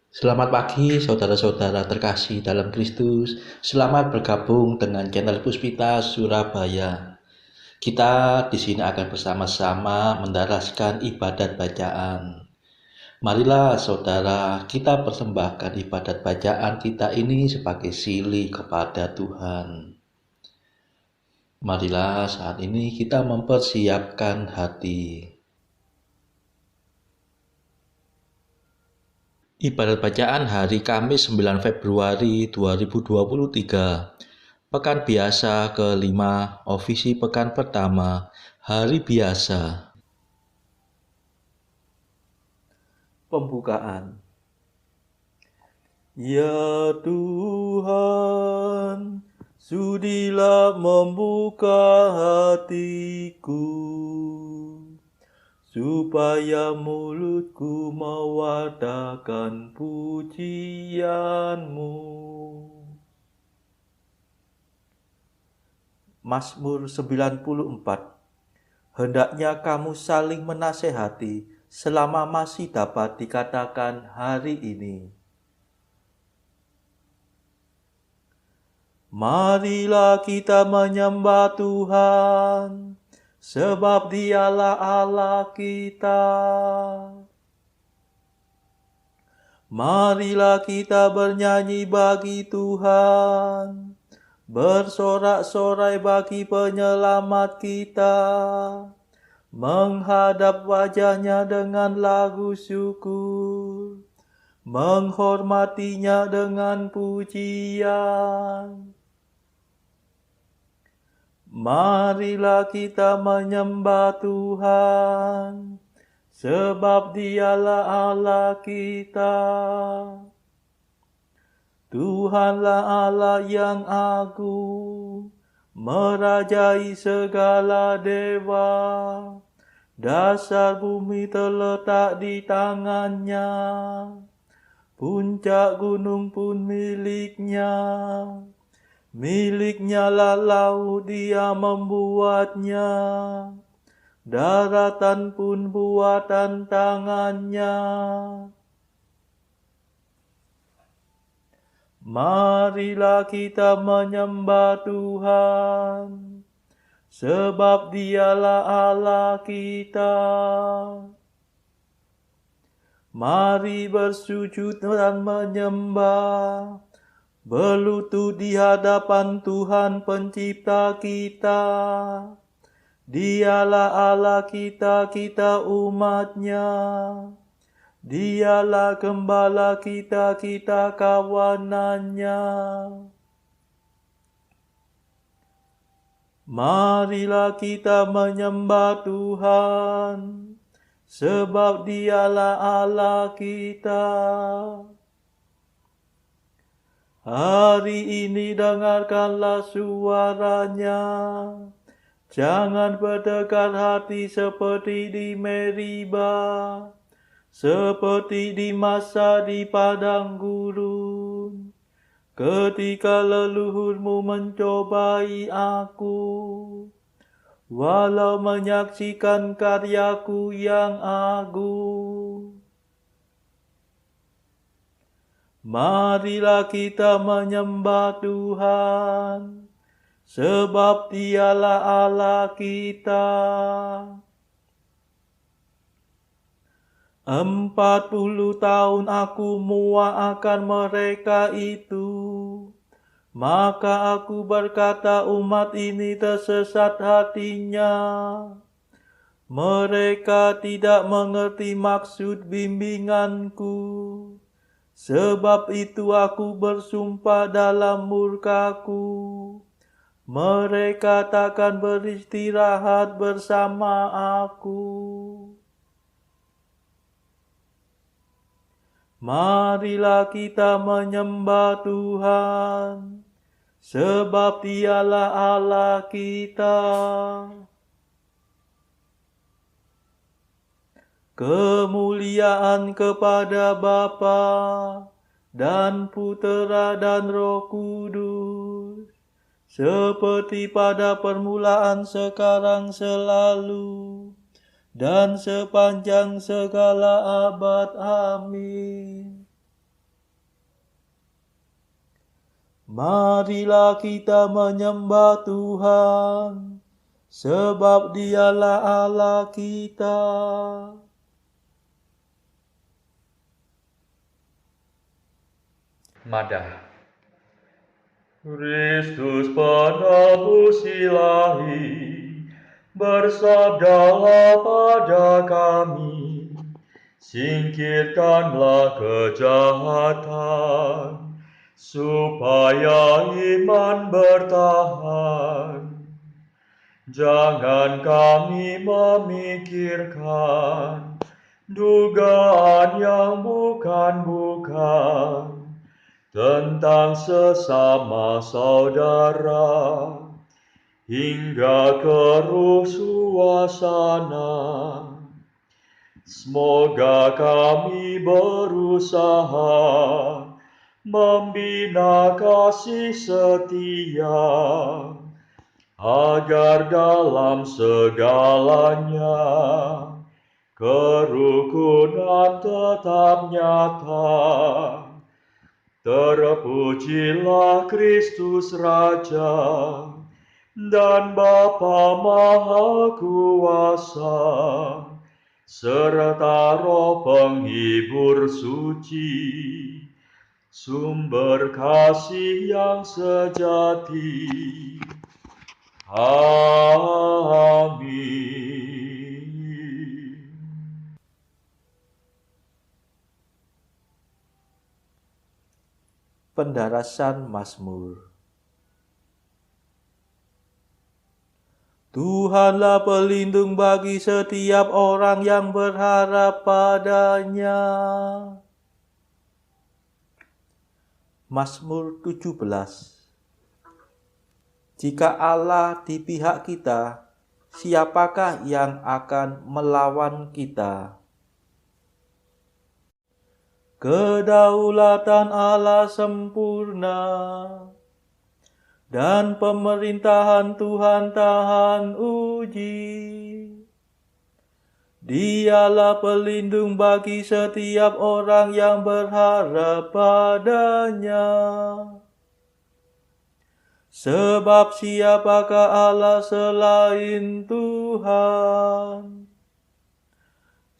Selamat pagi saudara-saudara terkasih dalam Kristus. Selamat bergabung dengan channel Puspita Surabaya. Kita di sini akan bersama-sama mendaraskan ibadat bacaan. Marilah saudara, kita persembahkan ibadat bacaan kita ini sebagai sili kepada Tuhan. Marilah saat ini kita mempersiapkan hati. Ibadat bacaan hari Kamis 9 Februari 2023. Pekan biasa kelima, ofisi pekan pertama, hari biasa. Pembukaan. Ya Tuhan, sudilah membuka hatiku, supaya mulutku mewartakan pujian-Mu. Mazmur 94. Hendaknya kamu saling menasehati selama masih dapat dikatakan hari ini. Marilah kita menyembah Tuhan, sebab Dialah Allah kita. Marilah kita bernyanyi bagi Tuhan, bersorak-sorai bagi penyelamat kita, menghadap wajah-Nya dengan lagu syukur, menghormati-Nya dengan pujian. Marilah kita menyembah Tuhan, sebab Dialah Allah kita. Tuhanlah Allah yang agung, merajai segala dewa. Dasar bumi terletak di tangan-Nya, puncak gunung pun milik-Nya. Milik-Nya lah laut, Dia membuatnya, daratan pun buatan tangan-Nya. Marilah kita menyembah Tuhan, sebab Dialah Allah kita. Mari bersujud dan menyembah, berlutut di hadapan Tuhan Pencipta kita. Dialah Allah kita, kita umat-Nya. Dialah gembala kita, kita kawanan-Nya. Marilah kita menyembah Tuhan, sebab Dialah Allah kita. Hari ini dengarkanlah suara-Nya. Jangan berdekat hati seperti di Meriba, seperti di masa di padang gurun, ketika leluhurmu mencobai aku, walau menyaksikan karyaku yang agung. Marilah kita menyembah Tuhan, sebab Dialah Allah kita. 40 tahun aku muak akan mereka itu. Maka aku berkata, umat ini tersesat hatinya. Mereka tidak mengerti maksud bimbinganku. Sebab itu aku bersumpah dalam murkaku, mereka takkan beristirahat bersama aku. Marilah kita menyembah Tuhan, sebab Dialah Allah kita. Kemuliaan kepada Bapa dan Putera dan Roh Kudus, seperti pada permulaan, sekarang, selalu, dan sepanjang segala abad. Amin. Marilah kita menyembah Tuhan, sebab Dialah Allah kita. Madah. Kristus penebus ilahi, bersabdalah pada kami, singkirkanlah kejahatan, supaya iman bertahan. Jangan kami memikirkan dugaan yang bukan-bukan tentang sesama saudara, hingga keruh suasana. Semoga kami berusaha membina kasih setia, agar dalam segalanya kerukunan tetap nyata. Terpujilah Kristus Raja dan Bapa Maha Kuasa, serta Roh Penghibur suci, sumber kasih yang sejati. Amin. Pendarasan Mazmur. Tuhanlah pelindung bagi setiap orang yang berharap padanya. Mazmur 17. Jika Allah di pihak kita, siapakah yang akan melawan kita? Kedaulatan Allah sempurna, dan pemerintahan Tuhan tahan uji. Dialah pelindung bagi setiap orang yang berharap padanya. Sebab siapakah Allah selain Tuhan?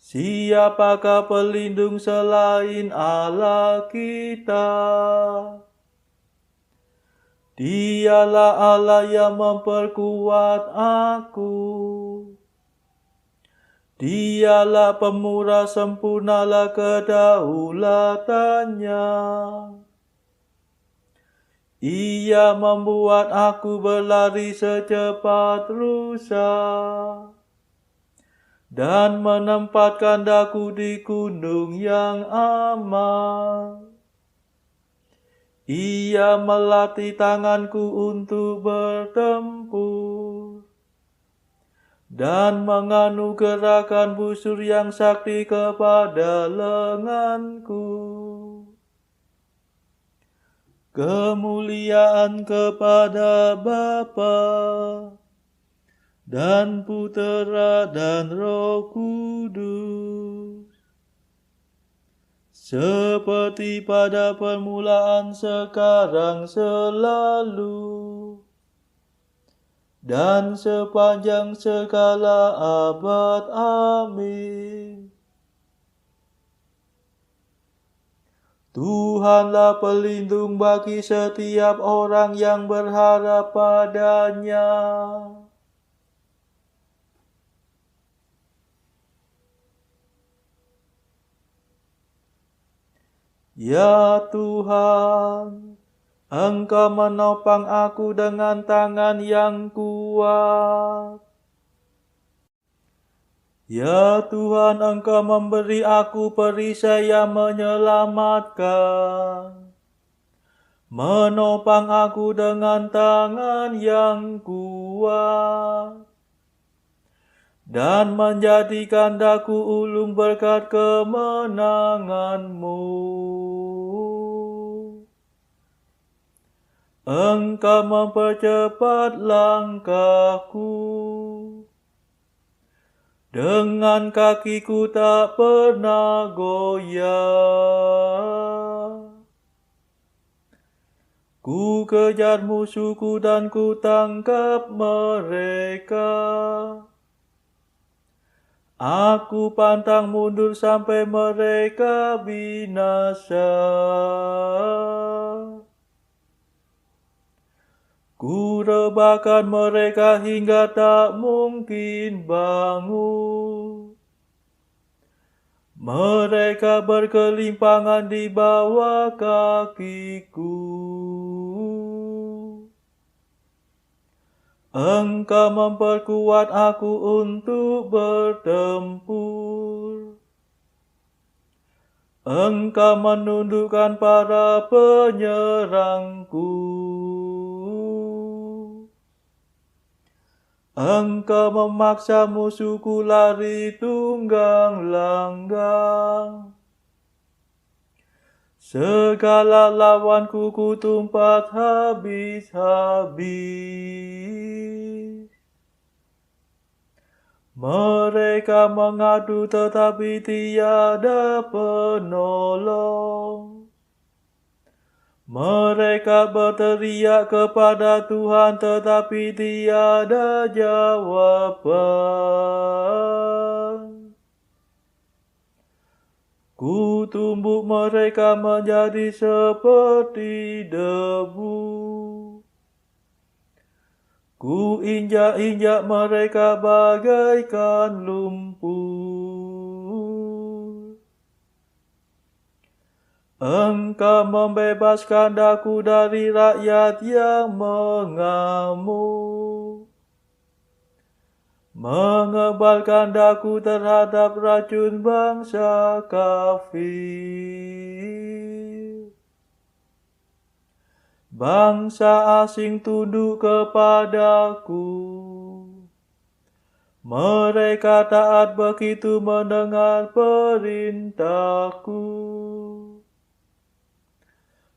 Siapakah pelindung selain Allah kita? Dialah Allah yang memperkuat aku. Dialah pemurah, sempurnalah kedaulatannya. Ia membuat aku berlari secepat rusa, dan menempatkan daku di gunung yang aman. Ia melatih tanganku untuk bertempur, dan menganugerahkan busur yang sakti kepada lenganku. Kemuliaan kepada Bapa dan Putera dan Roh Kudus, seperti pada permulaan, sekarang, selalu, dan sepanjang segala abad. Amin. Tuhanlah pelindung bagi setiap orang yang berharap padanya. Ya Tuhan, Engkau menopang aku dengan tangan yang kuat. Ya Tuhan, Engkau memberi aku perisai yang menyelamatkan, menopang aku dengan tangan yang kuat, dan menjadikan daku ulung berkat kemenangan-Mu. Engkau mempercepat langkahku, dengan kakiku tak pernah goyah. Ku kejar musuhku dan ku tangkap mereka. Aku pantang mundur sampai mereka binasa. Ku rebahkan mereka hingga tak mungkin bangun. Mereka berkelimpangan di bawah kakiku. Engkau memperkuat aku untuk bertempur. Engkau menundukkan para penyerangku. Engkau memaksa musuhku lari tunggang langgang. Segala lawanku ku tumpat habis-habis. Mereka mengadu tetapi tiada penolong. Mereka berteriak kepada Tuhan tetapi tiada jawaban. Ku tumbuk mereka menjadi seperti debu. Ku injak-injak mereka bagaikan lumpur. Engkau membebaskan daku dari rakyat yang mengamuk. Mengebalkan daku terhadap racun bangsa kafir. Bangsa asing tunduk kepadaku. Mereka taat begitu mendengar perintahku.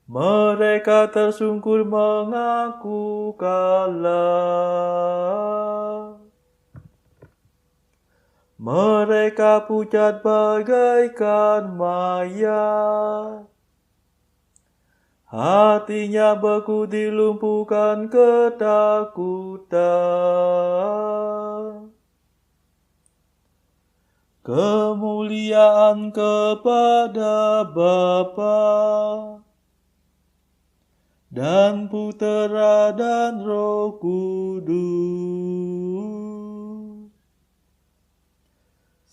Mereka tersungkur mengaku kalah. Mereka pucat bagaikan mayat. Hatinya beku dilumpuhkan ketakutan. Kemuliaan kepada Bapa dan Putera dan Roh Kudus.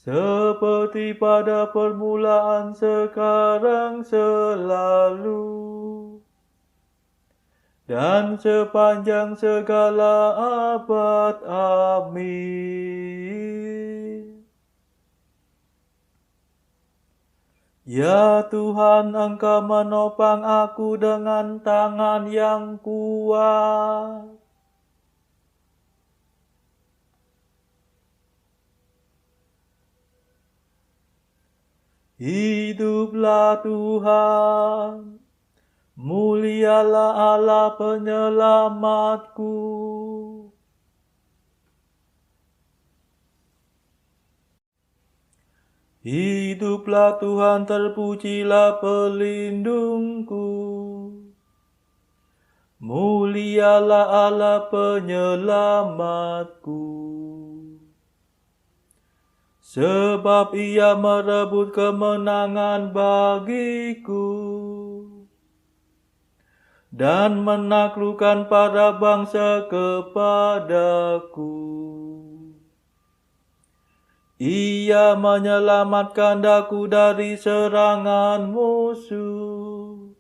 Seperti pada permulaan, sekarang, selalu, dan sepanjang segala abad. Amin. Ya Tuhan, Engkau menopang aku dengan tangan yang kuat. Hiduplah Tuhan, mulialah Allah penyelamatku. Hiduplah Tuhan, terpujilah pelindungku. Mulialah Allah penyelamatku. Sebab Ia merebut kemenangan bagiku dan menaklukkan para bangsa kepadaku. Ia menyelamatkan daku dari serangan musuh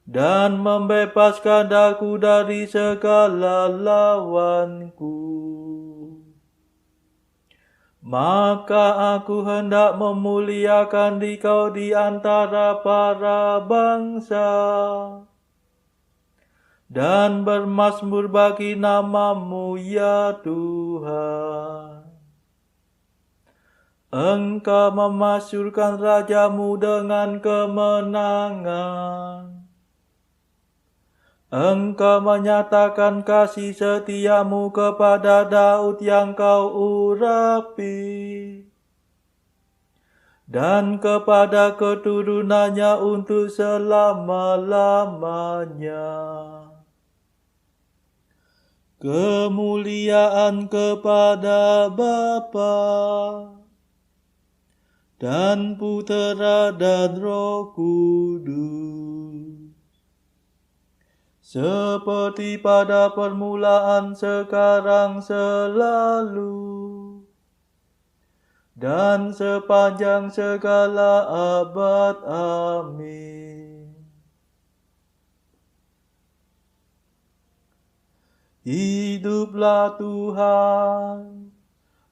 dan membebaskan daku dari segala lawanku. Maka aku hendak memuliakan Dikau di antara para bangsa dan bermazmur bagi nama-Mu, ya Tuhan. Engkau memasyurkan Raja-Mu dengan kemenangan. Engkau menyatakan kasih setia-Mu kepada Daud yang Kau urapi. dan kepada keturunannya untuk selama-lamanya. Kemuliaan kepada Bapa dan Putera dan Roh Kudus, seperti pada permulaan, sekarang, selalu, dan sepanjang segala abad. Amin. Hiduplah Tuhan,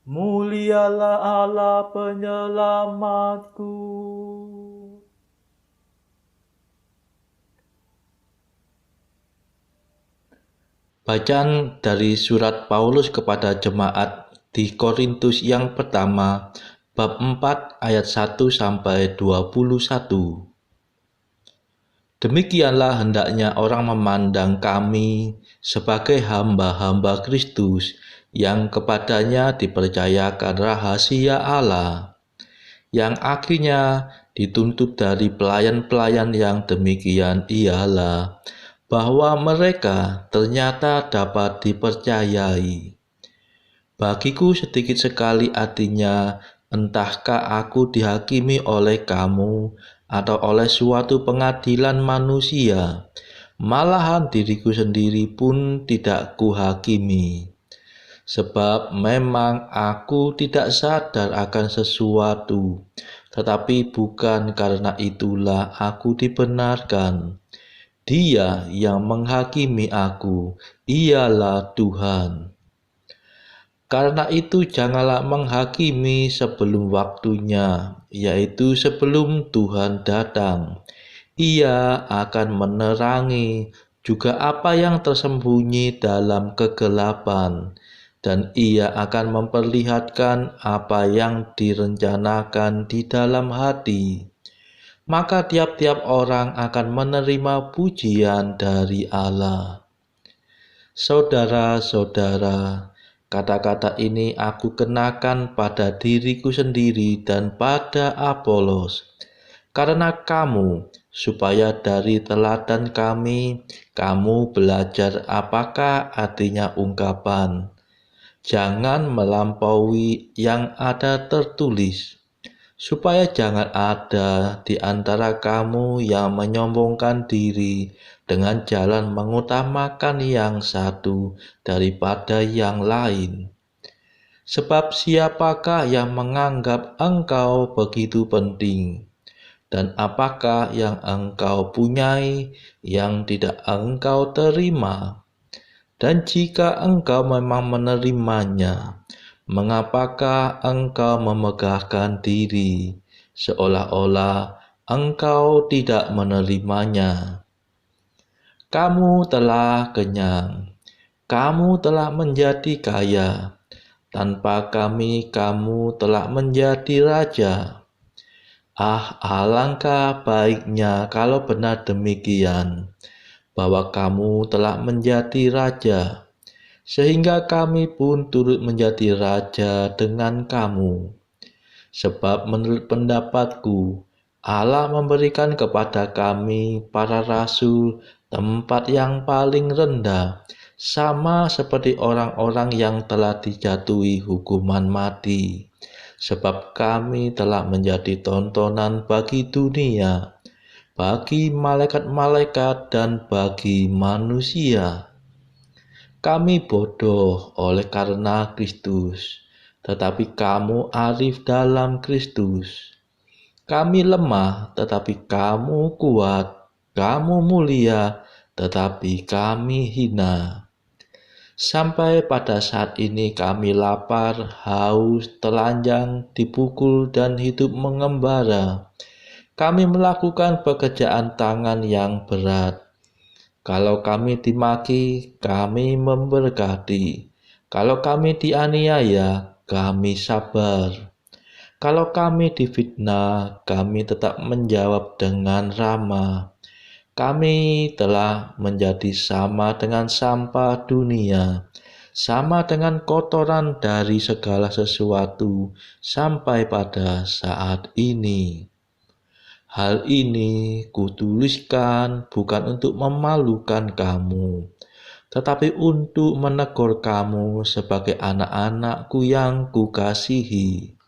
mulialah Allah penyelamatku. Bacaan dari surat Paulus kepada jemaat di Korintus yang pertama, bab 4 ayat 1 sampai 21. Demikianlah hendaknya orang memandang kami sebagai hamba-hamba Kristus yang kepadanya dipercayakan rahasia Allah, yang akhirnya dituntut dari pelayan-pelayan yang demikian ialah bahwa mereka ternyata dapat dipercayai. Bagiku sedikit sekali artinya, entahkah aku dihakimi oleh kamu atau oleh suatu pengadilan manusia, malahan diriku sendiri pun tidak kuhakimi. Sebab memang aku tidak sadar akan sesuatu, tetapi bukan karena itulah aku dibenarkan. Dia yang menghakimi aku, ialah Tuhan. Karena itu janganlah menghakimi sebelum waktunya, yaitu sebelum Tuhan datang. Ia akan menerangi juga apa yang tersembunyi dalam kegelapan, dan ia akan memperlihatkan apa yang direncanakan di dalam hati. Maka tiap-tiap orang akan menerima pujian dari Allah. Saudara-saudara, kata-kata ini aku kenakan pada diriku sendiri dan pada Apolos, karena kamu, supaya dari teladan kami, kamu belajar apakah artinya ungkapan. Jangan melampaui yang ada tertulis, supaya jangan ada di antara kamu yang menyombongkan diri dengan jalan mengutamakan yang satu daripada yang lain. Sebab siapakah yang menganggap engkau begitu penting? Dan apakah yang engkau punyai yang tidak engkau terima? Dan jika engkau memang menerimanya, mengapakah engkau memegahkan diri seolah-olah engkau tidak menerimanya? Kamu telah kenyang, kamu telah menjadi kaya, tanpa kami kamu telah menjadi raja. Alangkah baiknya kalau benar demikian, bahwa kamu telah menjadi raja, sehingga kami pun turut menjadi raja dengan kamu. Sebab menurut pendapatku, Allah memberikan kepada kami, para rasul, tempat yang paling rendah, sama seperti orang-orang yang telah dijatuhi hukuman mati. Sebab kami telah menjadi tontonan bagi dunia, bagi malaikat-malaikat dan bagi manusia. Kami bodoh oleh karena Kristus, tetapi kamu arif dalam Kristus. Kami lemah, tetapi kamu kuat. Kamu mulia, tetapi kami hina. Sampai pada saat ini kami lapar, haus, telanjang, dipukul, dan hidup mengembara. Kami melakukan pekerjaan tangan yang berat. Kalau kami dimaki, kami memberkati. Kalau kami dianiaya, kami sabar. Kalau kami difitnah, kami tetap menjawab dengan ramah. Kami telah menjadi sama dengan sampah dunia, sama dengan kotoran dari segala sesuatu sampai pada saat ini. Hal ini kutuliskan bukan untuk memalukan kamu, tetapi untuk menegur kamu sebagai anak-anakku yang kukasihi.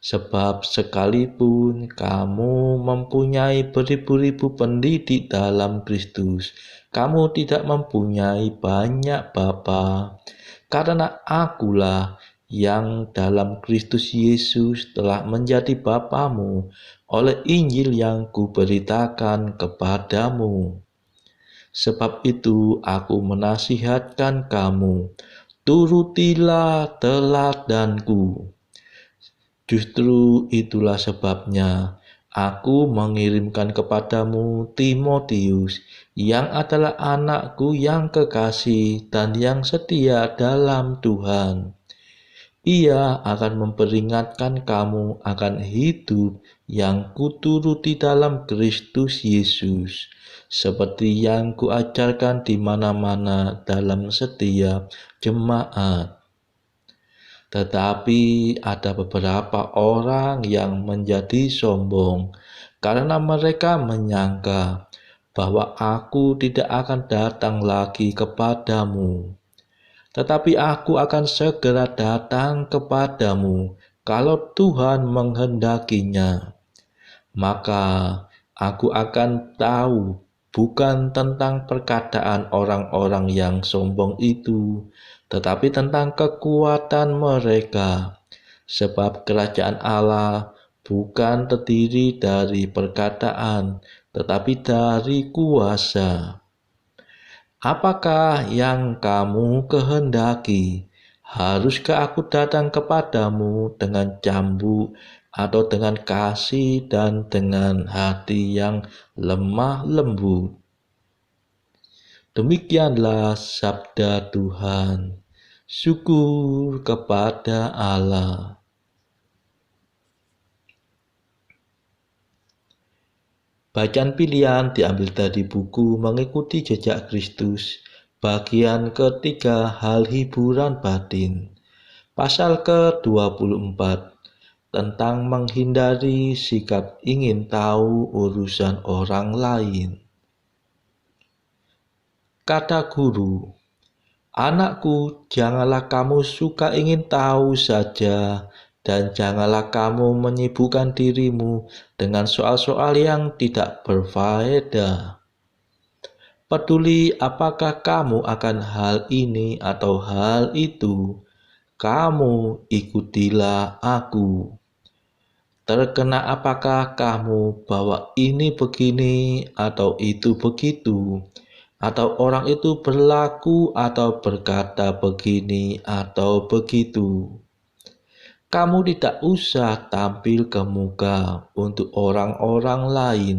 Sebab sekalipun kamu mempunyai beribu-ribu pendidik dalam Kristus, kamu tidak mempunyai banyak bapa, karena akulah yang dalam Kristus Yesus telah menjadi bapamu oleh Injil yang kuberitakan kepadamu. Sebab itu aku menasihatkan kamu, turutilah teladanku. Justru itulah sebabnya aku mengirimkan kepadamu Timotius, yang adalah anakku yang kekasih dan yang setia dalam Tuhan. Ia akan memperingatkan kamu akan hidup yang kuturuti dalam Kristus Yesus, seperti yang kuajarkan di mana-mana dalam setiap jemaat. Tetapi ada beberapa orang yang menjadi sombong karena mereka menyangka bahwa aku tidak akan datang lagi kepadamu. Tetapi aku akan segera datang kepadamu kalau Tuhan menghendakinya. Maka aku akan tahu bukan tentang perkataan orang-orang yang sombong itu, tetapi tentang kekuatan mereka. Sebab kerajaan Allah bukan terdiri dari perkataan, tetapi dari kuasa. Apakah yang kamu kehendaki? Haruskah aku datang kepadamu dengan cambuk atau dengan kasih dan dengan hati yang lemah lembut? Demikianlah sabda Tuhan. Syukur kepada Allah. Bacaan pilihan diambil dari buku Mengikuti Jejak Kristus, bagian ketiga, hal hiburan batin, pasal ke-24, tentang menghindari sikap ingin tahu urusan orang lain. Kata guru, anakku, janganlah kamu suka ingin tahu saja, dan janganlah kamu menyibukkan dirimu dengan soal-soal yang tidak berfaedah. Peduli apakah kamu akan hal ini atau hal itu, kamu ikutilah aku. Terkena apakah kamu bahwa ini begini atau itu begitu, atau orang itu berlaku atau berkata begini atau begitu. Kamu tidak usah tampil ke muka untuk orang-orang lain,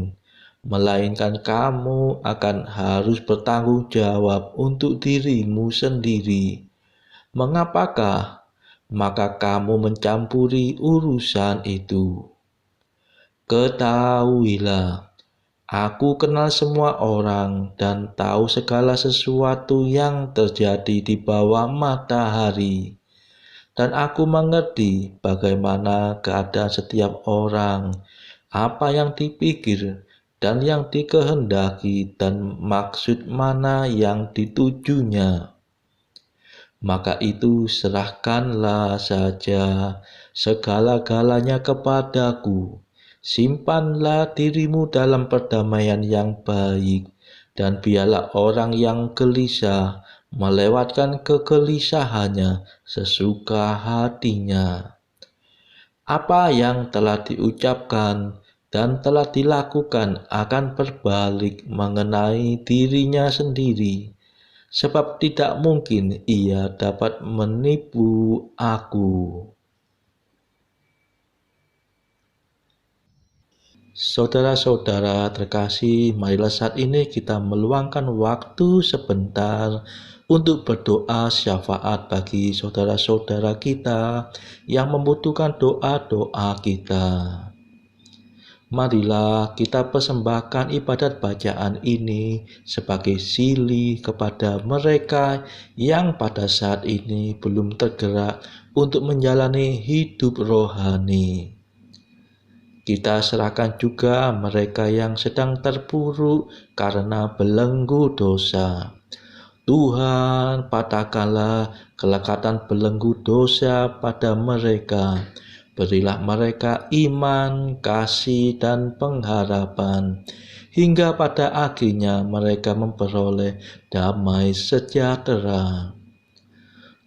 melainkan kamu akan harus bertanggung jawab untuk dirimu sendiri. Mengapakah? Maka kamu mencampuri urusan itu. Ketahuilah, aku kenal semua orang dan tahu segala sesuatu yang terjadi di bawah matahari. Dan aku mengerti bagaimana keadaan setiap orang, apa yang dipikir dan yang dikehendaki dan maksud mana yang ditujunya. Maka itu serahkanlah saja segala-galanya kepadaku. Simpanlah dirimu dalam perdamaian yang baik, dan biarlah orang yang gelisah melewatkan kegelisahannya sesuka hatinya. Apa yang telah diucapkan dan telah dilakukan akan berbalik mengenai dirinya sendiri, sebab tidak mungkin ia dapat menipu aku. Saudara-saudara terkasih, marilah saat ini kita meluangkan waktu sebentar untuk berdoa syafaat bagi saudara-saudara kita yang membutuhkan doa-doa kita. Marilah kita persembahkan ibadat bacaan ini sebagai silih kepada mereka yang pada saat ini belum tergerak untuk menjalani hidup rohani. Kita serahkan juga mereka yang sedang terpuruk karena belenggu dosa. Tuhan, patahkanlah kelekatan belenggu dosa pada mereka. Berilah mereka iman, kasih, dan pengharapan, hingga pada akhirnya mereka memperoleh damai sejahtera.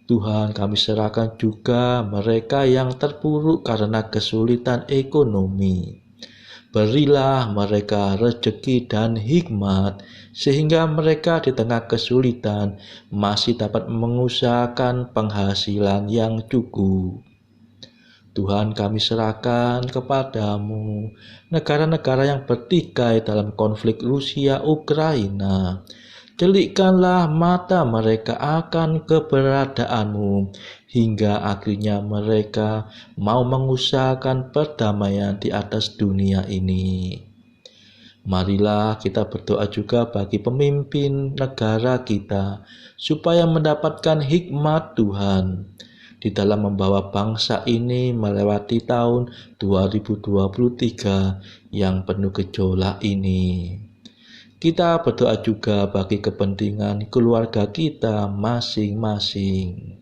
Tuhan, kami serahkan juga mereka yang terpuruk karena kesulitan ekonomi. Berilah mereka rezeki dan hikmat, sehingga mereka di tengah kesulitan masih dapat mengusahakan penghasilan yang cukup. Tuhan, kami serahkan kepadamu negara-negara yang bertikai dalam konflik Rusia-Ukraina. Celikkanlah mata mereka akan keberadaanmu, hingga akhirnya mereka mau mengusahakan perdamaian di atas dunia ini. Marilah kita berdoa juga bagi pemimpin negara kita, supaya mendapatkan hikmat Tuhan di dalam membawa bangsa ini melewati tahun 2023 yang penuh gejolak ini. Kita berdoa juga bagi kepentingan keluarga kita masing-masing.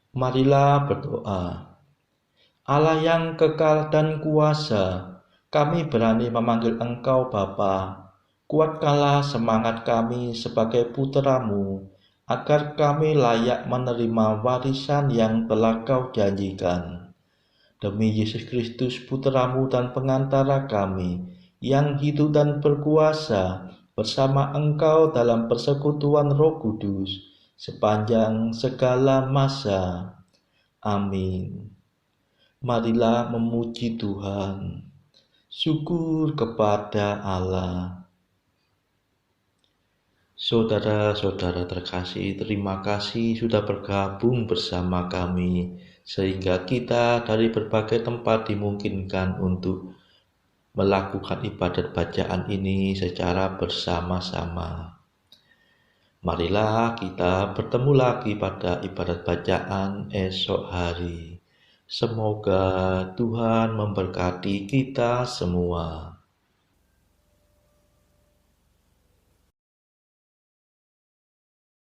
Marilah berdoa. Allah yang kekal dan kuasa, kami berani memanggil Engkau Bapa. Kuatkanlah semangat kami sebagai putra-Mu, agar kami layak menerima warisan yang telah Kau janjikan. Demi Yesus Kristus, putra-Mu dan pengantara kami, yang hidup dan berkuasa bersama Engkau dalam persekutuan Roh Kudus, sepanjang segala masa. Amin. Marilah memuji Tuhan. Syukur kepada Allah. Saudara-saudara terkasih, terima kasih sudah bergabung bersama kami, sehingga kita dari berbagai tempat dimungkinkan untuk melakukan ibadat bacaan ini secara bersama-sama. Marilah kita bertemu lagi pada ibadat bacaan esok hari. Semoga Tuhan memberkati kita semua.